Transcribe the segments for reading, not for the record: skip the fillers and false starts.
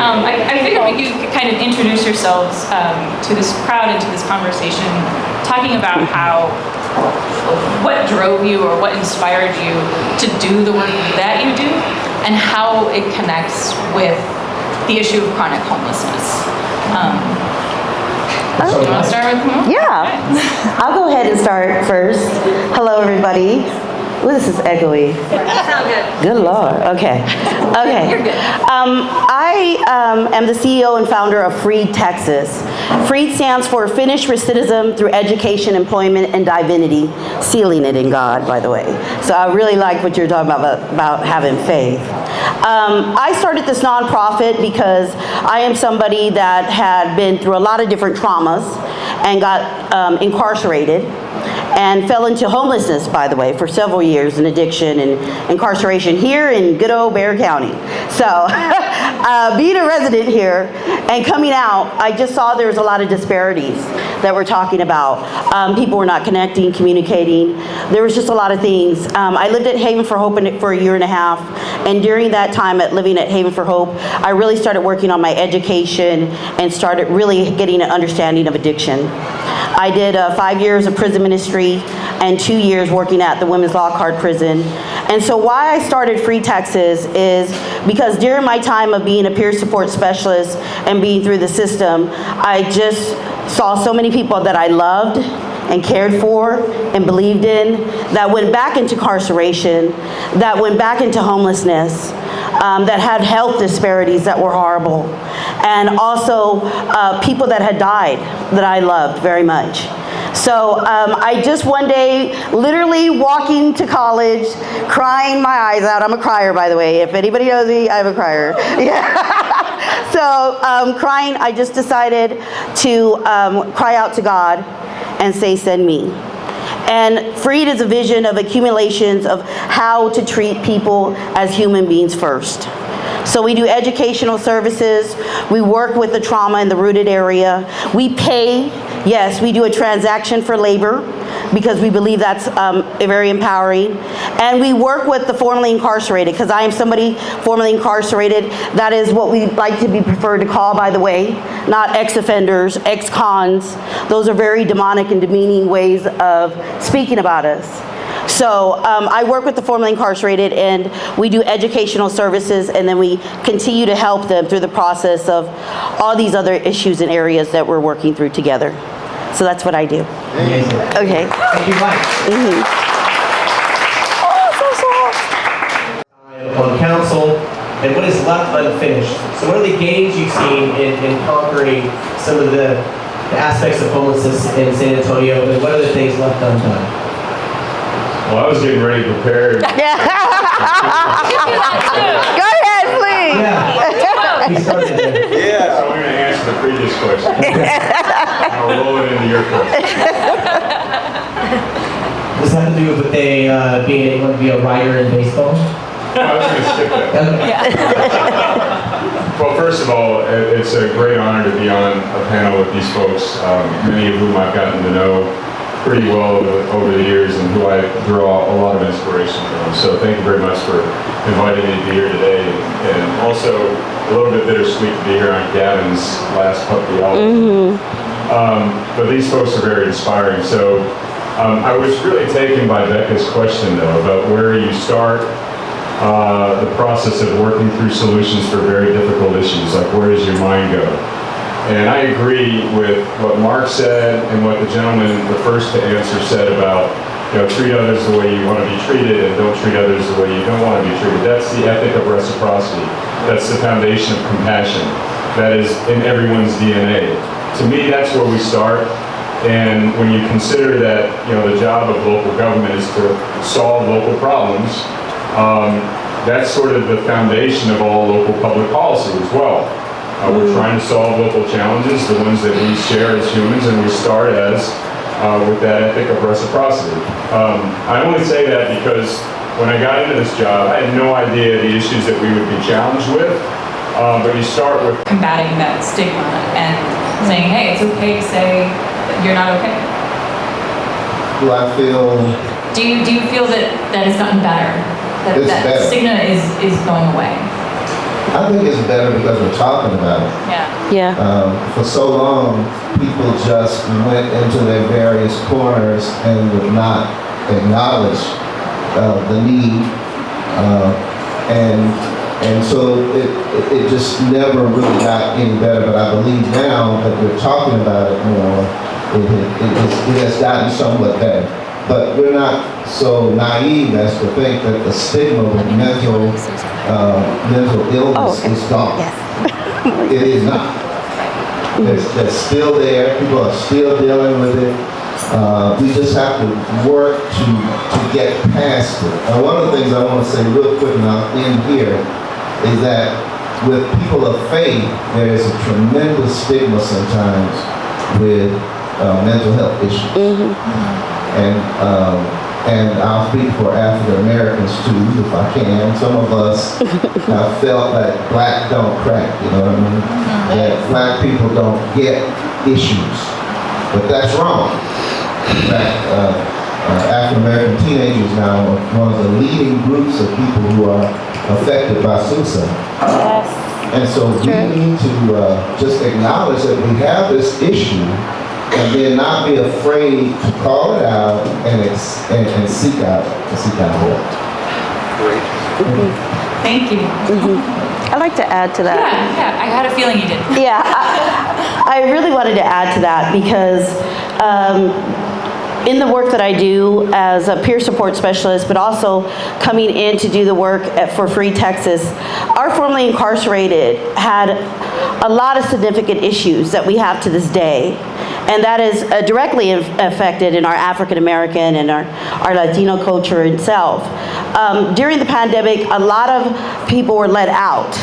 I figured you could kind of introduce yourselves to this crowd and to this conversation, talking about what drove you or what inspired you to do the work that you do, and how it connects with the issue of chronic homelessness. You want to start with Camille? Yeah. I'll go ahead and start first. Hello, everybody. Ooh, this is echoey. Sound good. Good Lord. Okay. Okay. You're good. I am the CEO and founder of Freed Texas. Freed stands for Finish Recidivism Through Education, Employment, and Divinity, sealing it in God, by the way. So I really like what you're talking about having faith. I started this nonprofit because I am somebody that had been through a lot of different traumas and got incarcerated and fell into homelessness, by the way, for several years, in addiction and incarceration here in good old Bexar County. So being a resident here and coming out, I just saw there was a lot of disparities that we're talking about. People were not connecting, communicating. There was just a lot of things. I lived at Haven for Hope for a year and a half, and during that time at living at Haven for Hope, I really started working on my education and started really getting an understanding of addiction. I did 5 years of prison ministry and 2 years working at the Women's Lockhart Prison. And so why I started Free Texas is because during my time of being a peer support specialist and being through the system, I just saw so many people that I loved and cared for and believed in that went back into incarceration, that went back into homelessness, that had health disparities that were horrible, and also people that had died that I loved very much. So I just one day, literally walking to college, crying my eyes out. I'm a crier, by the way. If anybody knows me, I'm a crier. Yeah. So crying, I just decided to cry out to God and say, send me. And Freed is a vision of accumulations of how to treat people as human beings first. So we do educational services. We work with the trauma in the rooted area. We pay. Yes, we do a transaction for labor because we believe that's very empowering. And we work with the formerly incarcerated, because I am somebody formerly incarcerated. That is what we like to be preferred to call, by the way, not ex-offenders, ex-cons. Those are very demonic and demeaning ways of speaking about us. So I work with the formerly incarcerated, and we do educational services, and then we continue to help them through the process of all these other issues and areas that we're working through together. So that's what I do. Amazing. Okay. Thank you, Mike. Oh, so soft. On council, and what is left unfinished. So what are the gains you've seen in conquering some of the aspects of homelessness in San Antonio, and what are the things left undone? Well, I was getting ready to prepare. Go ahead, please. Yeah. He started there. Yeah. So I'm going to answer the previous question. I'll roll it into your question. Does that have to do with they being able to be a writer in baseball? I was going to skip that. Well, first of all, it's a great honor to be on a panel with these folks, many of whom I've gotten to know pretty well over the years and who I draw a lot of inspiration from. So thank you very much for inviting me to be here today. And also a little bit bittersweet to be here on Gavin's last puppy album. But these folks are very inspiring. So I was really taken by Becca's question, though, about where you start the process of working through solutions for very difficult issues, like where does your mind go? And I agree with what Mark said and what the gentleman, the first to answer, said about, treat others the way you want to be treated and don't treat others the way you don't want to be treated. That's the ethic of reciprocity. That's the foundation of compassion. That is in everyone's DNA. To me, that's where we start. And when you consider that, the job of local government is to solve local problems, that's sort of the foundation of all local public policy as well. We're trying to solve local challenges, the ones that we share as humans, and we start with that ethic of reciprocity. I only say that because when I got into this job, I had no idea the issues that we would be challenged with, but you start with combating that stigma and saying, hey, it's okay to say that you're not okay. Do I feel... Do you feel that it's gotten better? That It's better. stigma is going away? I think it's better because we're talking about it. Yeah. Yeah. For so long, people just went into their various corners and would not acknowledge the need, and so it just never really got any better. But I believe now that we're talking about it more, it has gotten somewhat better. But we're not so naive as to think that the stigma of mental illness is gone. Yes. It is not. It's still there. People are still dealing with it. We just have to work to get past it. One of the things I want to say real quick, and I'll end here, is that with people of faith, there is a tremendous stigma sometimes with mental health issues. And I'll speak for African Americans too, if I can. Some of us have felt that black don't crack, you know what I mean? That black people don't get issues. But that's wrong. In fact, African American teenagers now are one of the leading groups of people who are affected by suicide. Yes. And so we need to just acknowledge that we have this issue, and then not be afraid to call it out and seek out help. Great. Thank you. I'd like to add to that. Yeah, I had a feeling you did. Yeah, I really wanted to add to that because in the work that I do as a peer support specialist, but also coming in to do the work for Free Texas, our formerly incarcerated had a lot of significant issues that we have to this day. And that is directly affected in our African American and our Latino culture itself. During the pandemic, a lot of people were let out.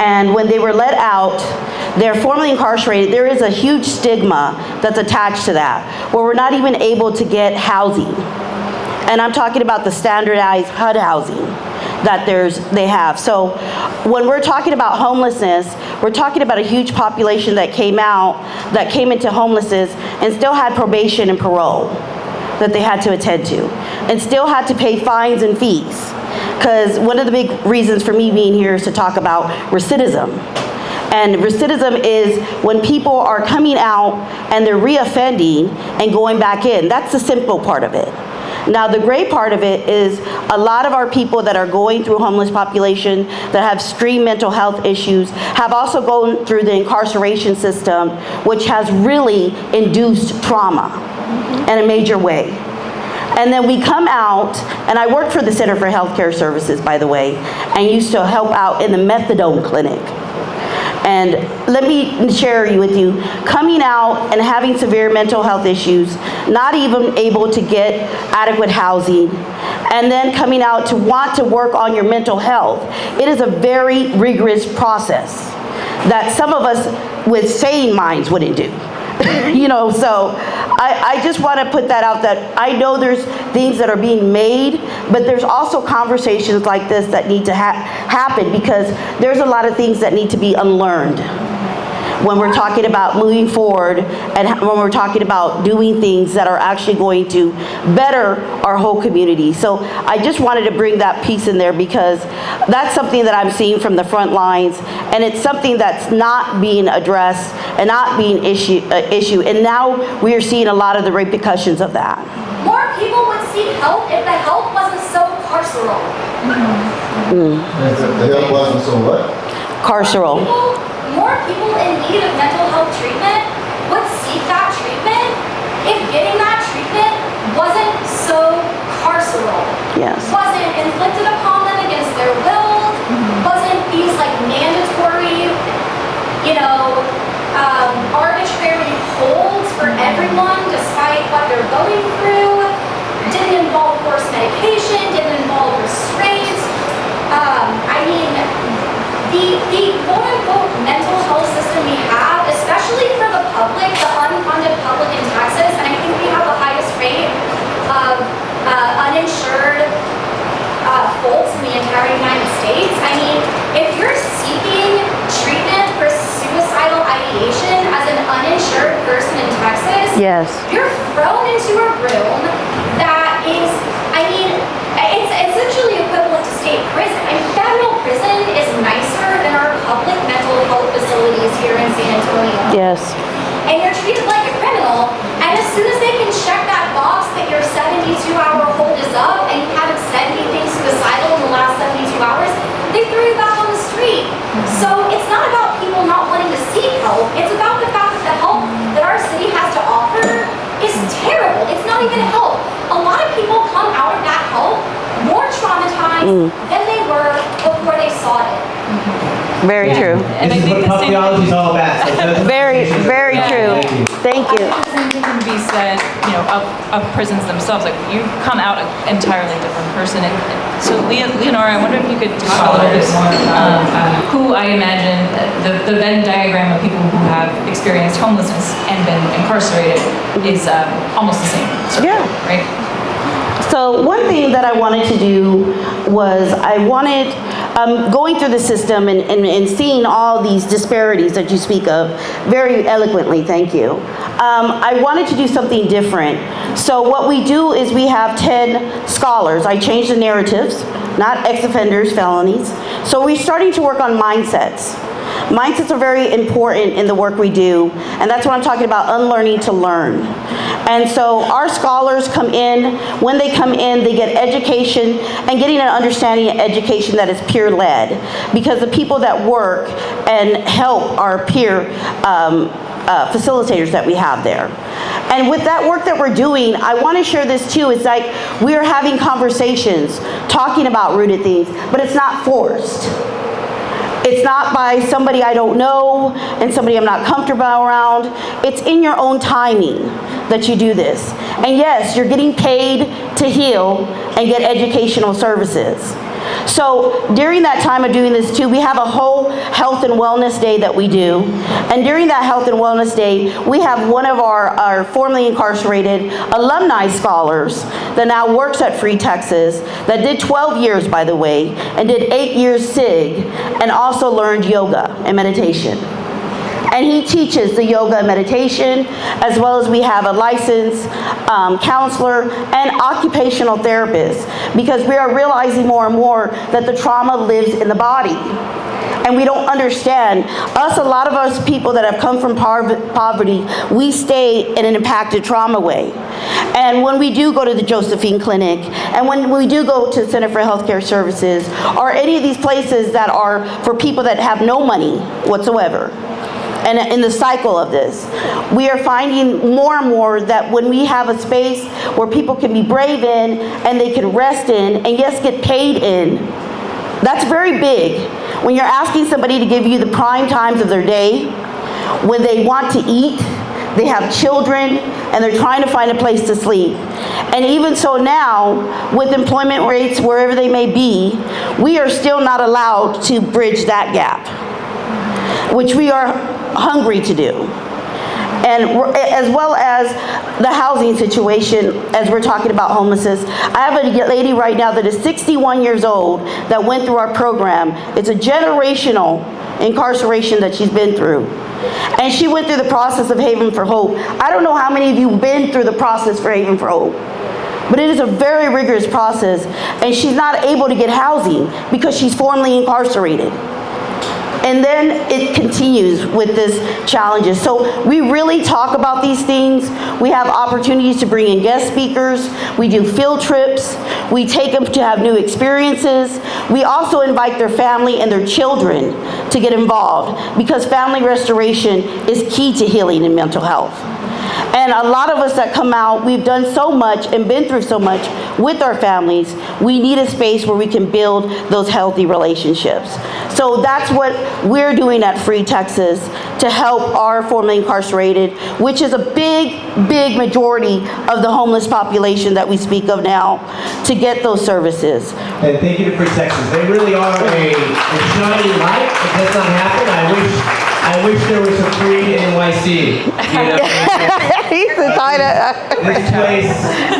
And when they were let out, they're formerly incarcerated. There is a huge stigma that's attached to that, where we're not even able to get housing. And I'm talking about the standardized HUD housing that they have. So when we're talking about homelessness, we're talking about a huge population that came into homelessness and still had probation and parole that they had to attend to, and still had to pay fines and fees. Because one of the big reasons for me being here is to talk about recidivism. And recidivism is when people are coming out and they're reoffending and going back in. That's the simple part of it. Now, the great part of it is a lot of our people that are going through homeless population that have extreme mental health issues have also gone through the incarceration system, which has really induced trauma in a major way. And then we come out, and I work for the Center for Healthcare Services, by the way, and used to help out in the methadone clinic. And let me share with you, coming out and having severe mental health issues, not even able to get adequate housing, and then coming out to want to work on your mental health. It is a very rigorous process that some of us with sane minds wouldn't do. You know, so I just want to put that out, that I know there's things that are being made, but there's also conversations like this that need to happen, because there's a lot of things that need to be unlearned when we're talking about moving forward and when we're talking about doing things that are actually going to better our whole community. So I just wanted to bring that piece in there, because that's something that I'm seeing from the front lines, and it's something that's not being addressed and not being issue, and now we are seeing a lot of the repercussions of that. More people would seek help if the help wasn't so carceral. The help wasn't so what? Carceral. More people in need of mental health treatment would seek that treatment if getting that treatment wasn't so carceral. Yes. Wasn't inflicted upon them against their will, wasn't these like mandatory, arbitrary holds for everyone despite what they're going through, didn't involve forced medication, didn't involve restraint. The quote-unquote mental health system we have, especially for the public, the unfunded public in Texas, and I think we have the highest rate of uninsured folks in the entire United States. I mean, if you're seeking treatment for suicidal ideation as an uninsured person in Texas, Yes. you're thrown into a room that is, it's essentially equivalent to state prison. And federal prison is nicer than Yes. And you're treated like a criminal, and as soon as they can check that box that your 72-hour hold is up and you haven't said anything suicidal in the last 72 hours, they throw you back on the street. So it's not about people not wanting to seek help, it's about the fact that the help that our city has to offer is terrible. It's not even help. A lot of people come out of that help more traumatized than they were before they sought it. Very true. And I This is think what the same Pubology is all about. So Very, very true. Thank you. The same thing can be said, of prisons themselves. Like, you come out an entirely different person. And so, Leonora, I wonder if you could talk a little bit more about who I imagine the Venn diagram of people who have experienced homelessness and been incarcerated is almost the same. Yeah. Right? So one thing that I wanted to do was going through the system and seeing all these disparities that you speak of very eloquently, thank you. I wanted to do something different. So what we do is we have 10 scholars. I changed the narratives, not ex-offenders, felonies. So we're starting to work on mindsets. Mindsets are very important in the work we do, and that's what I'm talking about, unlearning to learn. And so our scholars come in. When they come in, they get education and getting an understanding of education that is peer-led, because the people that work and help our peer facilitators that we have there. And with that work that we're doing, I want to share this too. It's like we're having conversations, talking about rooted things, but it's not forced. It's not by somebody I don't know and somebody I'm not comfortable around. It's in your own timing that you do this. And yes, you're getting paid to heal and get educational services. So during that time of doing this too, we have a whole health and wellness day that we do. And during that health and wellness day, we have one of our formerly incarcerated alumni scholars that now works at Free Texas, that did 12 years, by the way, and did 8 years SIG, and also learned yoga and meditation. And he teaches the yoga and meditation, as well as we have a licensed counselor and occupational therapist, because we are realizing more and more that the trauma lives in the body. And we don't understand. A lot of us people that have come from poverty, we stay in an impacted trauma way. And when we do go to the Josephine Clinic, and when we do go to Center for Healthcare Services, or any of these places that are for people that have no money whatsoever, and in the cycle of this, we are finding more and more that when we have a space where people can be brave in, and they can rest in, and yes, get paid in, that's very big. When you're asking somebody to give you the prime times of their day, when they want to eat, they have children, and they're trying to find a place to sleep. And even so now, with employment rates wherever they may be, we are still not allowed to bridge that gap, which we are hungry to do. And as well as the housing situation, as we're talking about homelessness, I have a lady right now that is 61 years old that went through our program. It's a generational incarceration that she's been through. And she went through the process of Haven for Hope. I don't know how many of you have been through the process for Haven for Hope, but it is a very rigorous process, and she's not able to get housing because she's formerly incarcerated. And then it continues with this challenges. So we really talk about these things. We have opportunities to bring in guest speakers. We do field trips. We take them to have new experiences. We also invite their family and their children to get involved, because family restoration is key to healing and mental health. And a lot of us that come out, we've done so much and been through so much with our families. We need a space where we can build those healthy relationships. So that's what we're doing at Free Texas to help our formerly incarcerated, which is a big, big majority of the homeless population that we speak of now, to get those services. And thank you to Free Texas. They really are a shining light. It does not happen. I wish there was a free NYC. He's this place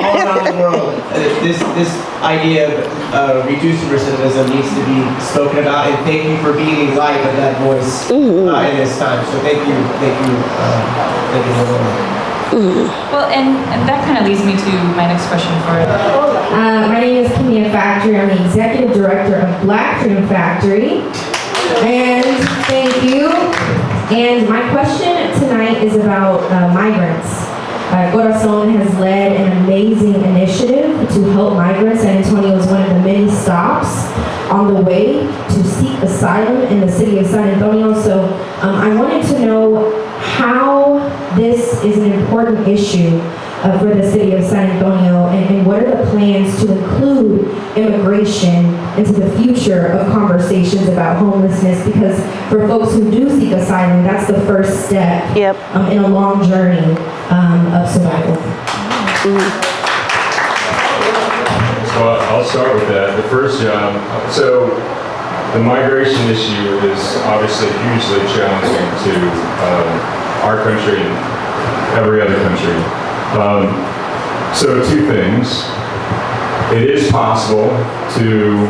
all around the world. This idea of reducing recidivism needs to be spoken about. And thank you for being a light of that voice in this time. So thank you, Leonora. Well, and that kind of leads me to my next question for my name is Kimia Factory. I'm the executive director of Black Freedom Factory. And thank you. And my question tonight is about migrants. Corazon has led an amazing initiative to help migrants. San Antonio is one of the many stops on the way to seek asylum in the city of San Antonio. So I wanted to know how this is an important issue for the city of San Antonio, and what are the plans to include immigration into the future of conversations about homelessness, because for folks who do seek asylum, that's the first step in a long journey of survival. So I'll start with that. The first job, so the migration issue is obviously hugely challenging to our country and every other country. So two things. It is possible to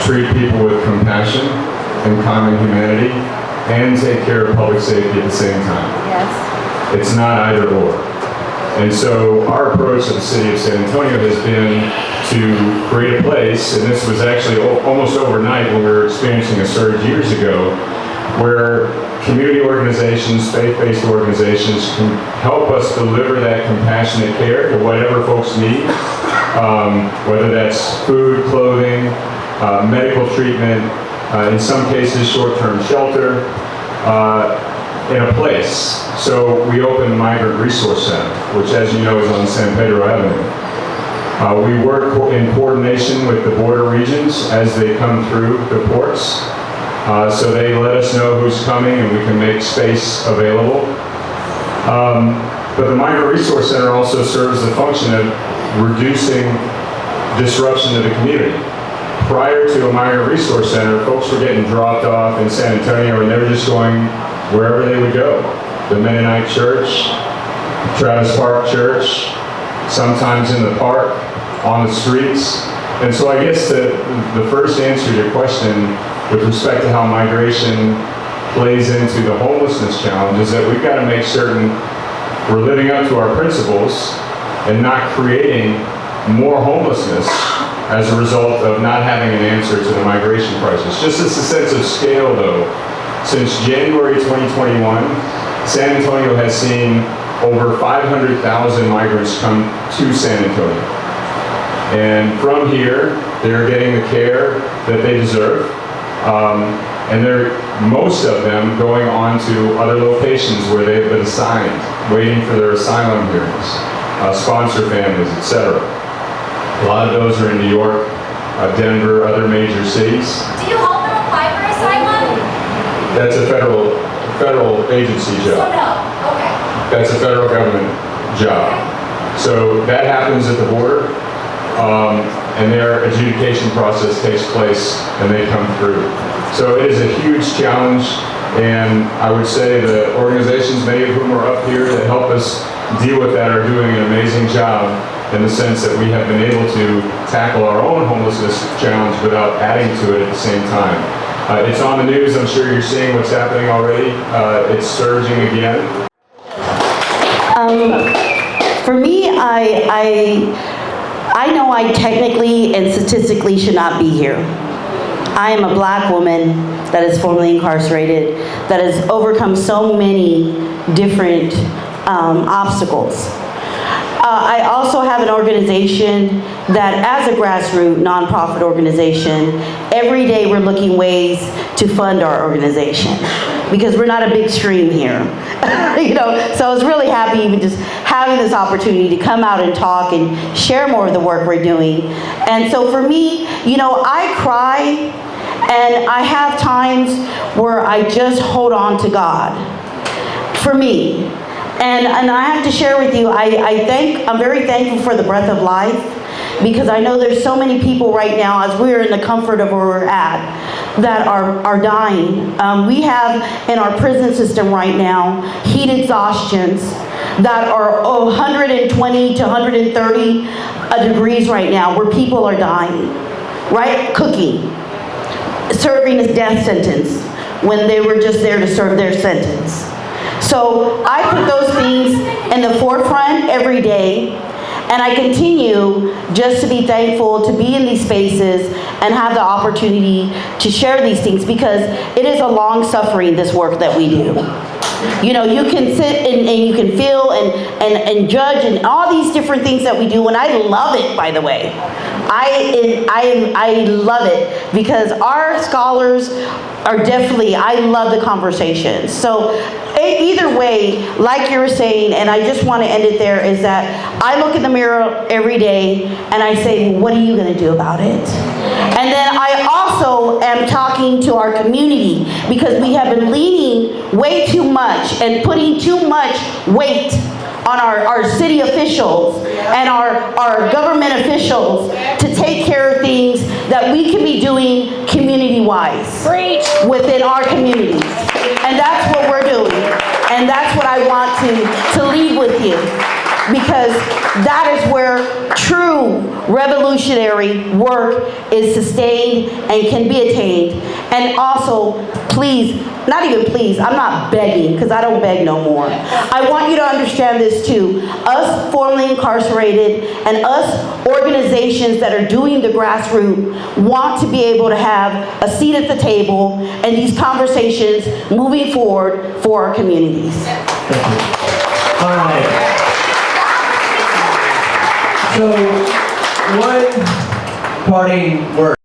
treat people with compassion and common humanity and take care of public safety at the same time. Yes. It's not either or. And so our approach at the city of San Antonio has been to create a place, and this was actually almost overnight when we were experiencing a surge years ago, where community organizations, faith-based organizations can help us deliver that compassionate care to whatever folks need, whether that's food, clothing, medical treatment, in some cases short-term shelter, in a place. So we opened the Migrant Resource Center, which, as you know, is on San Pedro Avenue. We work in coordination with the border regions as they come through the ports. So they let us know who's coming and we can make space available. But the Migrant Resource Center also serves the function of reducing disruption to the community. Prior to a Migrant Resource Center, folks were getting dropped off in San Antonio and they were just going wherever they would go. The Mennonite Church, Travis Park Church, sometimes in the park, on the streets. And so I guess the first answer to your question with respect to how migration plays into the homelessness challenge is that we've got to make certain we're living up to our principles and not creating more homelessness as a result of not having an answer to the migration crisis. Just as a sense of scale, though, since January 2021, San Antonio has seen over 500,000 migrants come to San Antonio. And from here, they're getting the care that they deserve. And most of them going on to other locations where they've been assigned, waiting for their asylum hearings, sponsor families, etc. A lot of those are in New York, Denver, other major cities. Do you help them apply for asylum? That's a federal agency job. Oh, no. Okay. That's a federal government job. So that happens at the border, and their adjudication process takes place and they come through. So it is a huge challenge, and I would say the organizations, many of whom are up here that help us deal with that, are doing an amazing job in the sense that we have been able to tackle our own homelessness challenge without adding to it at the same time. It's on the news. I'm sure you're seeing what's happening already. It's surging again. For me, I know I technically and statistically should not be here. I am a black woman that is formerly incarcerated, that has overcome so many different obstacles. I also have an organization that, as a grassroots nonprofit organization, every day we're looking ways to fund our organization because we're not a big stream here. So I was really happy even just having this opportunity to come out and talk and share more of the work we're doing. And so for me, I cry and I have times where I just hold on to God. For me. And I have to share with you, I'm very thankful for the breath of life, because I know there's so many people right now, as we're in the comfort of where we're at, that are dying. We have in our prison system right now heat exhaustions that are 120 to 130 degrees right now, where people are dying, right? Cooking, serving a death sentence when they were just there to serve their sentence. So I put those things in the forefront every day, and I continue just to be thankful to be in these spaces and have the opportunity to share these things, because it is a long suffering, this work that we do. You know, you can sit and you can feel and judge and all these different things that we do, and I love it, by the way. I love it because our scholars are definitely, I love the conversations. So either way, like you were saying, and I just want to end it there, is that I look in the mirror every day and I say, well, what are you going to do about it? And then I also am talking to our community because we have been leaning way too much and putting too much weight on our city officials and our government officials to take care of things that we can be doing community-wise within our communities. And that's what we're doing. And that's what I want to leave with you. Because that is where true revolutionary work is sustained and can be attained. And also, please, not even please, I'm not begging, because I don't beg no more. I want you to understand this too. Us formerly incarcerated and us organizations that are doing the grassroots want to be able to have a seat at the table and these conversations moving forward for our communities. All right. So, one parting word.